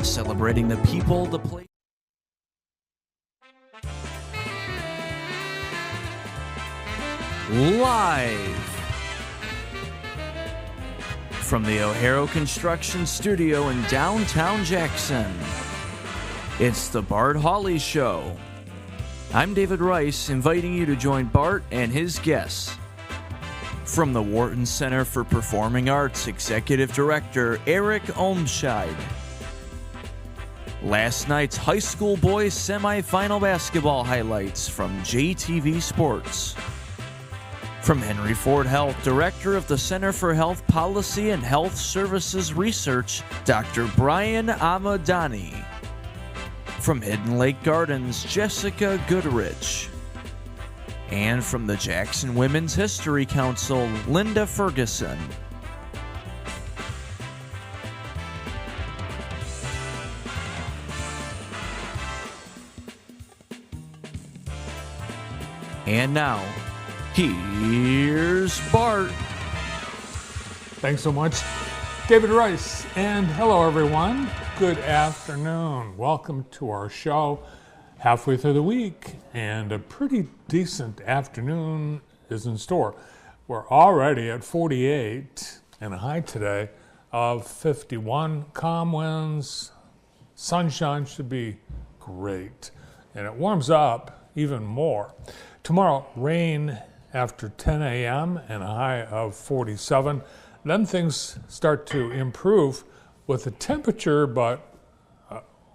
celebrating the people, the place. Live from the O'Hara Construction Studio in downtown Jackson, it's the Bart Hawley Show. I'm David Rice, inviting you to join Bart and his guests. From the Wharton Center for Performing Arts Executive Director Eric Olmscheid. Last night's high school boys semifinal basketball highlights from JTV Sports. From Henry Ford Health, Director of the Center for Health Policy and Health Services Research, Dr. Brian Amadani. From Hidden Lake Gardens, Jessica Goodrich. And from the Jackson Women's History Council, Linda Ferguson. And now, here's Bart. Thanks so much, David Rice. And hello, everyone. Good afternoon. Welcome to our show. Halfway through the week, and a pretty decent afternoon is in store. We're already at 48 and a high today of 51. Calm winds, sunshine should be great, and it warms up even more. Tomorrow, rain after 10 a.m. and a high of 47. Then things start to improve with the temperature, but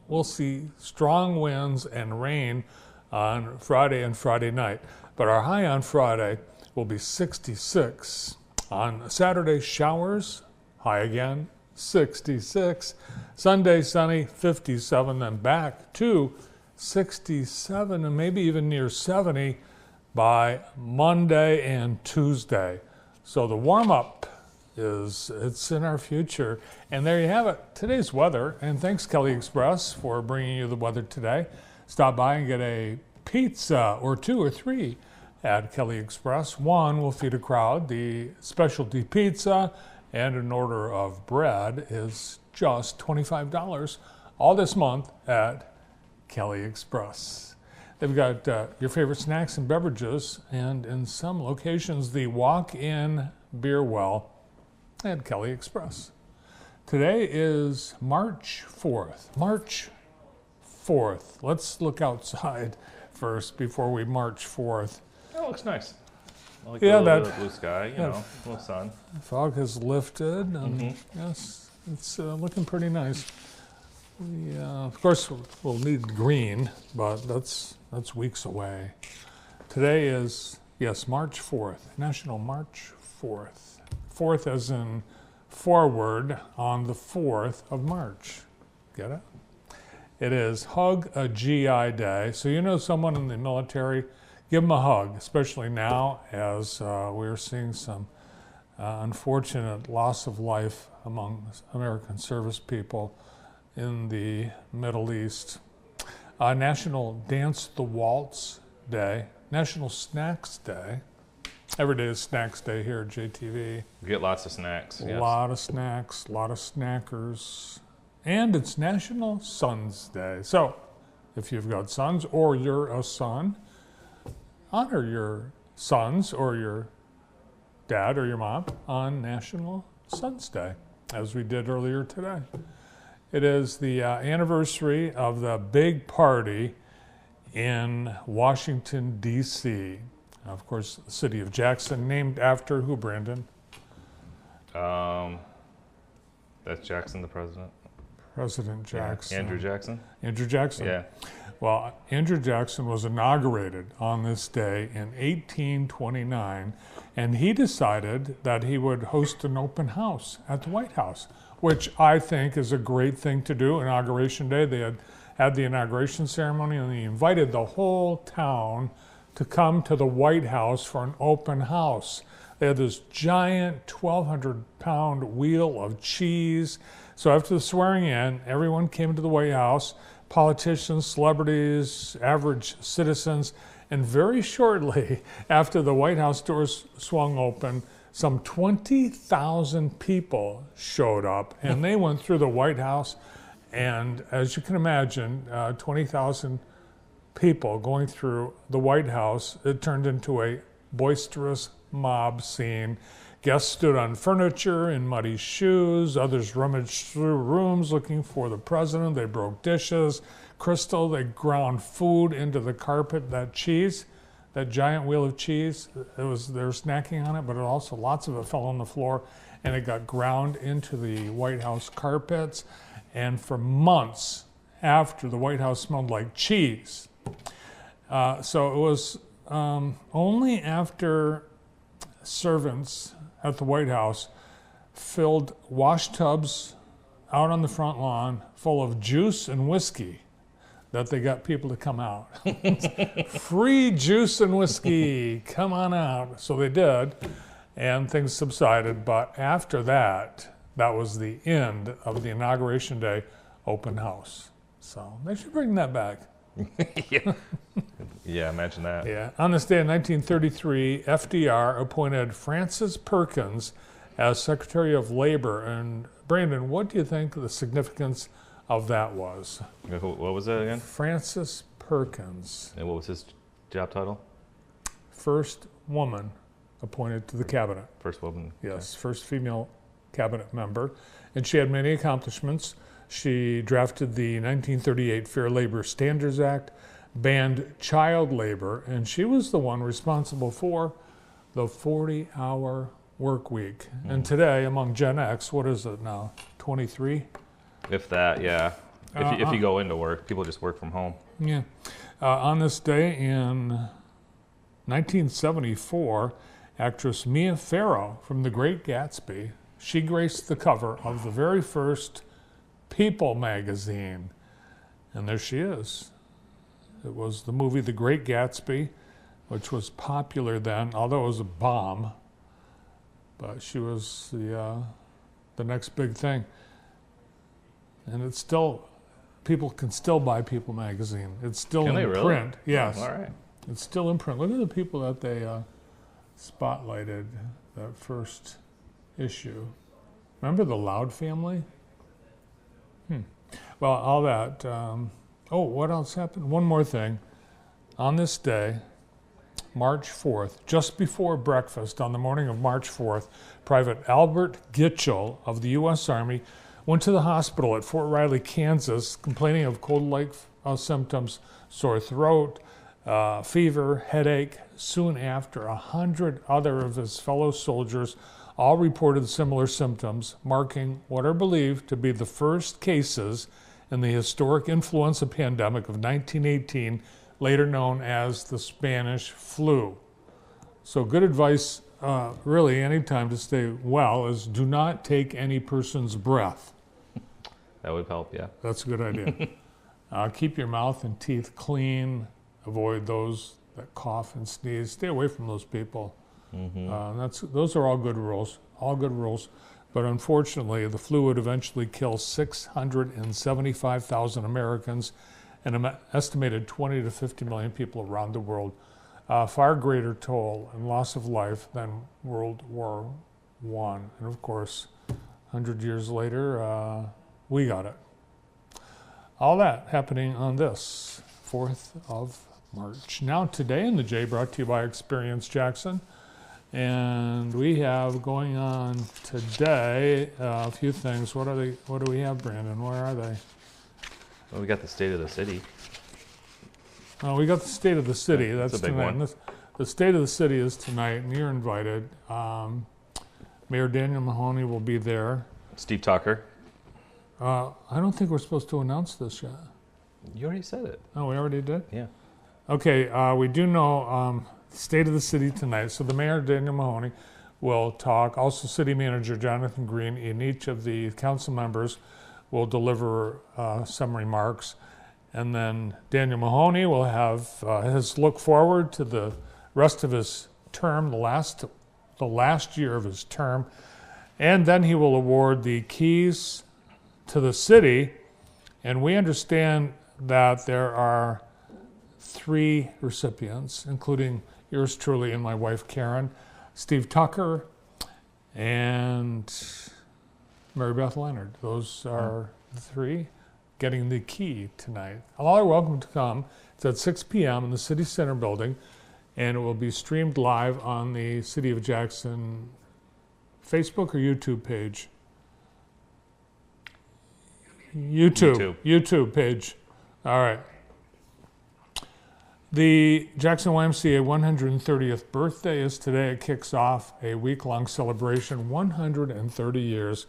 we'll see strong winds and rain on Friday and Friday night. But our high on Friday will be 66. On Saturday, showers, high again, 66. Sunday, sunny, 57. Then back to 67 and maybe even near 70 by Monday and Tuesday. So the warm-up it's in our future. And there you have it, today's weather. And thanks, Kelly Express, for bringing you the weather today. Stop by and get a pizza or two or three at Kelly Express. One will feed a crowd. The specialty pizza and an order of bread is just $25 all this month at Kelly Express. They've got your favorite snacks and beverages, and in some locations, the walk-in beer well at Kelly Express. Today is March 4th. March 4th. Let's look outside first before we March 4th. That looks nice. I like yeah, a little that bit of blue sky, you know, a little sun. Fog has lifted, and yes, it's looking pretty nice. We, of course, we'll need green, but that's weeks away. Today is, yes, March 4th, National March 4th. 4th as in forward on the 4th of March. Get it? It is Hug a GI Day. So you know someone in the military, give them a hug, especially now as we're seeing some unfortunate loss of life among American service people in the Middle East. National Dance the Waltz Day. National Snacks Day. Every day is Snacks Day here at JTV. We get lots of snacks. A lot of snacks, a lot of snackers. And it's National Sons Day. So if you've got sons or you're a son, honor your sons or your dad or your mom on National Sons Day, as we did earlier today. It is the anniversary of the big party in Washington, D.C. Of course, the city of Jackson, named after who, Brandon? That's Jackson, the president. President Jackson. Yeah. Andrew Jackson? Andrew Jackson. Yeah. Well, Andrew Jackson was inaugurated on this day in 1829, and he decided that he would host an open house at the White House, which I think is a great thing to do. Inauguration Day, they had the inauguration ceremony, and he invited the whole town to come to the White House for an open house. They had this giant 1,200-pound wheel of cheese. So after the swearing in, everyone came to the White House, politicians, celebrities, average citizens, and very shortly after the White House doors swung open, some 20,000 people showed up, and they went through the White House And as you can imagine, 20,000 people going through the White House, it turned into a boisterous mob scene. Guests stood on furniture in muddy shoes. Others rummaged through rooms looking for the president. They broke dishes. Crystal, they ground food into the carpet. That cheese, that giant wheel of cheese, they were snacking on it, but also lots of it fell on the floor, and it got ground into the White House carpets. And for months after, the White House smelled like cheese. So it was only after servants at the White House filled wash tubs out on the front lawn full of juice and whiskey that they got people to come out. Free juice and whiskey, come on out. So they did, and things subsided. But after that, that was the end of the Inauguration Day open house. So they should bring that back. Yeah. Yeah, imagine that. Yeah. On this day in 1933, FDR appointed Frances Perkins as Secretary of Labor. And Brandon, what do you think the significance of that was? What was that again? Frances Perkins. And what was his job title? First woman appointed to the cabinet. First woman. Yes, first female cabinet member. And she had many accomplishments. She drafted the 1938 Fair Labor Standards Act, banned child labor, and she was the one responsible for the 40-hour work week. And today, among Gen X, what is it now, 23? If that, yeah. If you go into work, people just work from home. Yeah. On this day in 1974, actress Mia Farrow from The Great Gatsby, she graced the cover of the very first People magazine. And there she is. It was the movie The Great Gatsby, which was popular then, although it was a bomb. But she was the next big thing. And it's still, people can still buy People magazine. It's still Can in they really? print. Yes. Oh, all right. It's still in print. Look at the people that they spotlighted that first issue. Remember the Loud family? Well, all that. What else happened? One more thing. On this day, March 4th, just before breakfast on the morning of March 4th, Private Albert Gitchell of the U.S. Army went to the hospital at Fort Riley, Kansas, complaining of cold-like symptoms, sore throat, fever, headache. Soon after, 100 other of his fellow soldiers all reported similar symptoms, marking what are believed to be the first cases in the historic influenza pandemic of 1918, later known as the Spanish flu. So good advice, really, anytime to stay well is do not take any person's breath. That would help, yeah. That's a good idea. Keep your mouth and teeth clean. Avoid those that cough and sneeze. Stay away from those people. Those are all good rules, But unfortunately, the flu would eventually kill 675,000 Americans and an estimated 20 to 50 million people around the world. Far greater toll and loss of life than World War I. And of course, 100 years later, we got it. All that happening on this 4th of March. Now today in the J, brought to you by Experience Jackson. And we have going on today a few things. What do we have, Brandon? Where are they? Well, we got the State of the City. We got the State of the City. Yeah, that's a big tonight. one. The State of the City is tonight, and you're invited. Mayor Daniel Mahoney will be there. Steve Tucker. I don't think we're supposed to announce this yet. You already said it. Oh, we already did? Yeah. Okay, we do know State of the City tonight. So the Mayor, Daniel Mahoney, will talk. Also, City Manager Jonathan Green, and each of the council members will deliver some remarks. And then Daniel Mahoney will have his look forward to the rest of his term, the last year of his term. And then he will award the keys to the city. And we understand that there are 3 recipients, including yours truly and my wife Karen, Steve Tucker, and Mary Beth Leonard. Those are the 3. getting the key tonight. All are welcome to come. It's at 6 p.m. in the City Center building, and it will be streamed live on the City of Jackson Facebook or YouTube page. YouTube page. All right. The Jackson YMCA 130th birthday is today. It kicks off a week-long celebration, 130 years.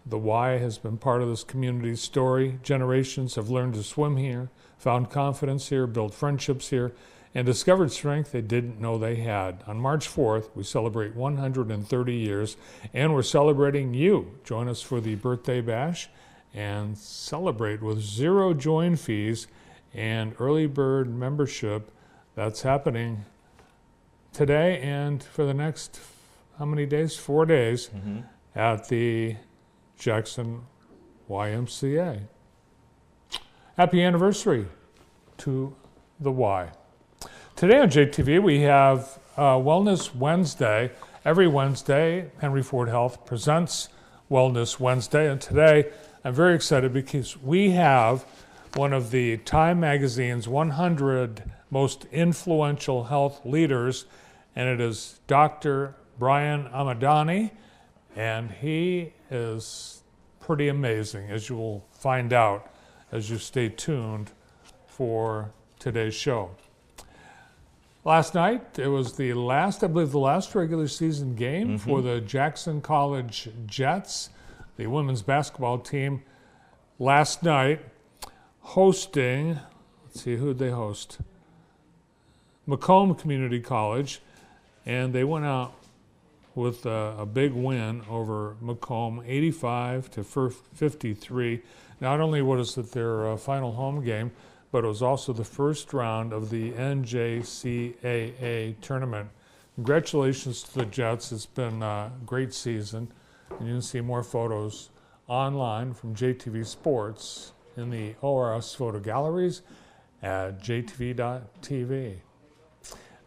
The Y has been part of this community's story. Generations have learned to swim here, found confidence here, built friendships here, and discovered strength they didn't know they had. On March 4th, we celebrate 130 years, and we're celebrating you. Join us for the birthday bash and celebrate with 0 join fees and early bird membership. That's happening today and for the next, how many days? 4 days at the Jackson YMCA. Happy anniversary to the Y. Today on JTV we have Wellness Wednesday. Every Wednesday, Henry Ford Health presents Wellness Wednesday, and today I'm very excited because we have one of the Time Magazine's 100 most influential health leaders, and it is Dr. Brian Amadani, and he is pretty amazing, as you will find out as you stay tuned for today's show. Last night, it was the last regular season game for the Jackson College Jets, the women's basketball team. Last night, hosting, let's see, who'd they host? Macomb Community College, and they went out with a big win over Macomb, 85-53. Not only was it their final home game, but it was also the first round of the NJCAA tournament. Congratulations to the Jets. It's been a great season, and you can see more photos online from JTV Sports in the ORS photo galleries at jtv.tv. We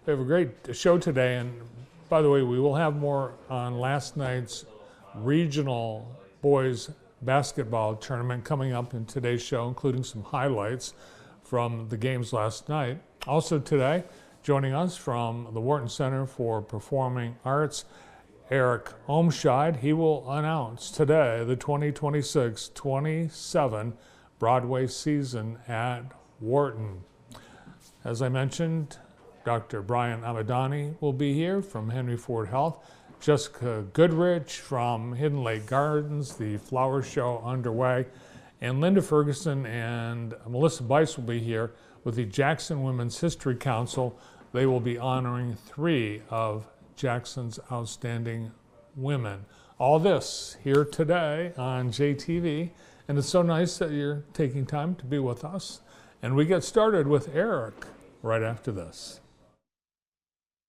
have a great show today, and by the way, we will have more on last night's regional boys basketball tournament coming up in today's show, including some highlights from the games last night. Also today, joining us from the Wharton Center for Performing Arts, Eric Omscheid. He will announce today the 2026-27 Broadway season at Wharton. As I mentioned, Dr. Brian Amadani will be here from Henry Ford Health. Jessica Goodrich from Hidden Lake Gardens, the flower show underway. And Linda Ferguson and Melissa Bice will be here with the Jackson Women's History Council. They will be honoring 3 of Jackson's outstanding women. All this here today on JTV, and it's so nice that you're taking time to be with us. And we get started with Eric right after this.